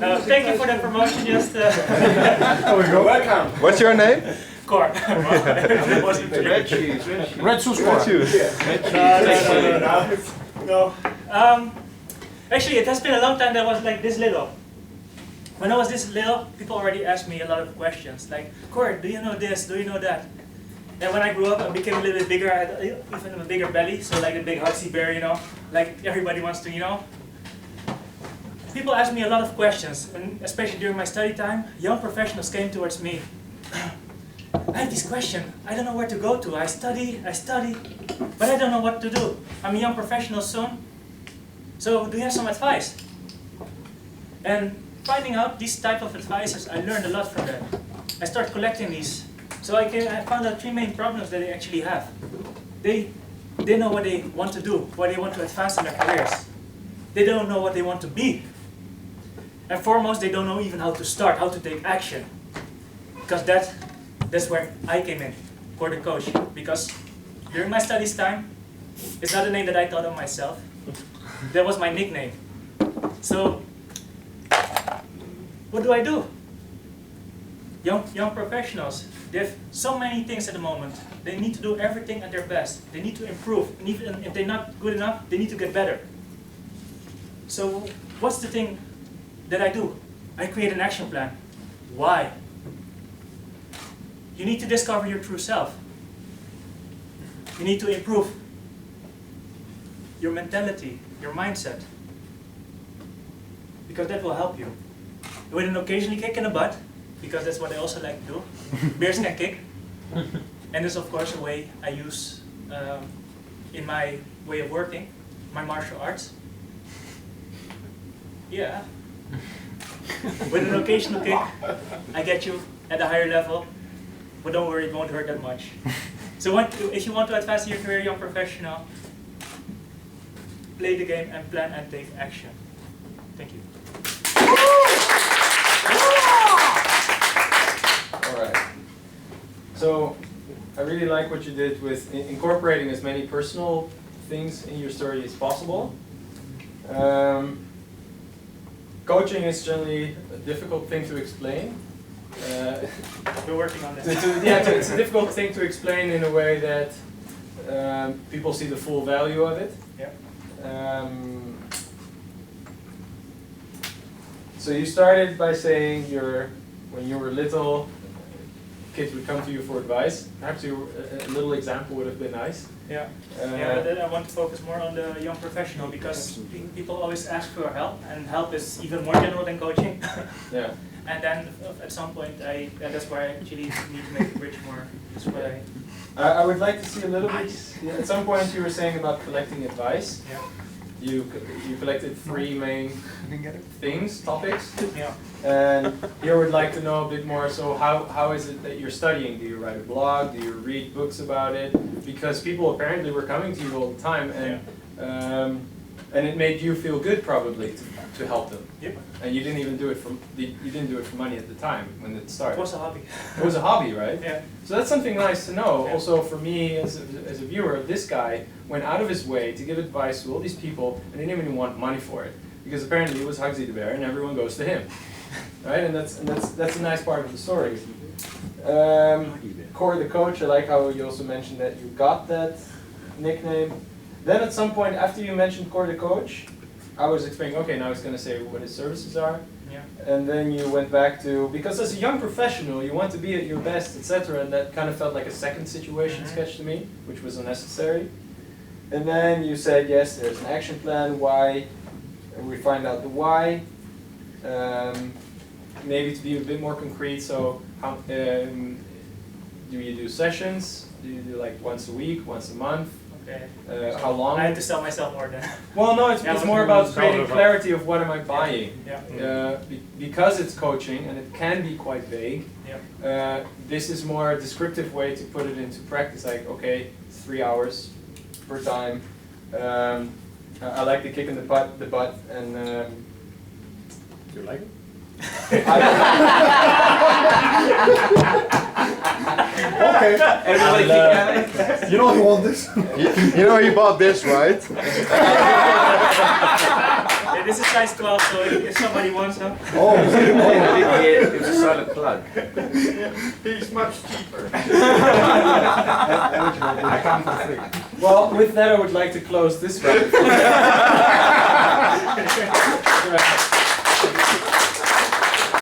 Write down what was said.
No, thank you for the promotion. Just There we go. Welcome. What's your name? Cor. Red shoes. Red shoes. Red shoes. No. Actually, it has been a long time that I was like this little. When I was this little, people already asked me a lot of questions, like, Cor, do you know this? Do you know that? And when I grew up, I became a little bit bigger. I had even a bigger belly, so like a big Huxley bear, you know, like everybody wants to, you know. People asked me a lot of questions, and especially during my study time, young professionals came towards me. I have this question. I don't know where to go to. I study, but I don't know what to do. I'm a young professional soon. So do you have some advice? And finding out these type of advices, I learned a lot from them. I started collecting these. So I found out three main problems that they actually have. They know what they want to do, what they want to advance in their careers. They don't know what they want to be. And foremost, they don't know even how to start, how to take action. Because that's where I came in, for the coach. Because during my studies time, it's not a name that I thought of myself. That was my nickname. So, what do I do? Young professionals, they have so many things at the moment. They need to do everything at their best. They need to improve. And even if they're not good enough, they need to get better. So, what's the thing that I do? I create an action plan. Why? You need to discover your true self. You need to improve your mentality, your mindset. Because that will help you. With an occasionally kick in the butt, because that's what I also like to do. Bears can kick. And this is of course a way I use in my way of working, my martial arts. Yeah. With an occasional kick, I get you at a higher level, but don't worry, it won't hurt that much. So if you want to advance your career, young professional, play the game and plan and take action. Thank you. Alright. So, I really like what you did with incorporating as many personal things in your story as possible. Coaching is generally a difficult thing to explain. We're working on this. It's a difficult thing to explain in a way that people see the full value of it. Yeah. So you started by saying when you were little, kids would come to you for advice. Perhaps a little example would have been nice. Yeah. But then I want to focus more on the young professional because people always ask for help, and help is even more general than coaching. Yeah. And then at some point, that's where I actually need to make the bridge more. That's why I would like to see a little bit. At some point, you were saying about collecting advice. Yeah. You collected three main topics. Yeah. And here we'd like to know a bit more, so how is it that you're studying? Do you write a blog? Do you read books about it? Because people apparently were coming to you all the time, and it made you feel good probably to help them. Yep. And you didn't even do it for money at the time when it started. It was a hobby. It was a hobby, right? Yeah. So that's something nice to know. Yeah. Also for me as a viewer, this guy went out of his way to give advice to all these people and didn't even want money for it. Because apparently it was Huxley the Bear and everyone goes to him. Right? And that's a nice part of the story. Cor the Coach, I like how you also mentioned that you got that nickname. Then at some point after you mentioned Cor the Coach, I was expecting, okay, now he's going to say what his services are. Yeah. And then you went back to, because as a young professional, you want to be at your best, etc. And that kind of felt like a second situation sketch to me, which was unnecessary. And then you said, yes, there's an action plan, why, and we find out the why. Maybe to be a bit more concrete, so how, do you do sessions? Do you do like once a week, once a month? Okay. How long? I had to sell myself more then. Well, no, it's more about creating clarity of what am I buying. Yeah. Because it's coaching and it can be quite vague, this is more a descriptive way to put it into practice, like, okay, 3 hours per time. I like the kick in the butt, and Do you like it? Okay. You know you want this? You know he bought this, right? It this is size 12, so if somebody wants some. Oh, It was a silent plug. he's much cheaper. I come for free. Well, with that, I would like to close this round.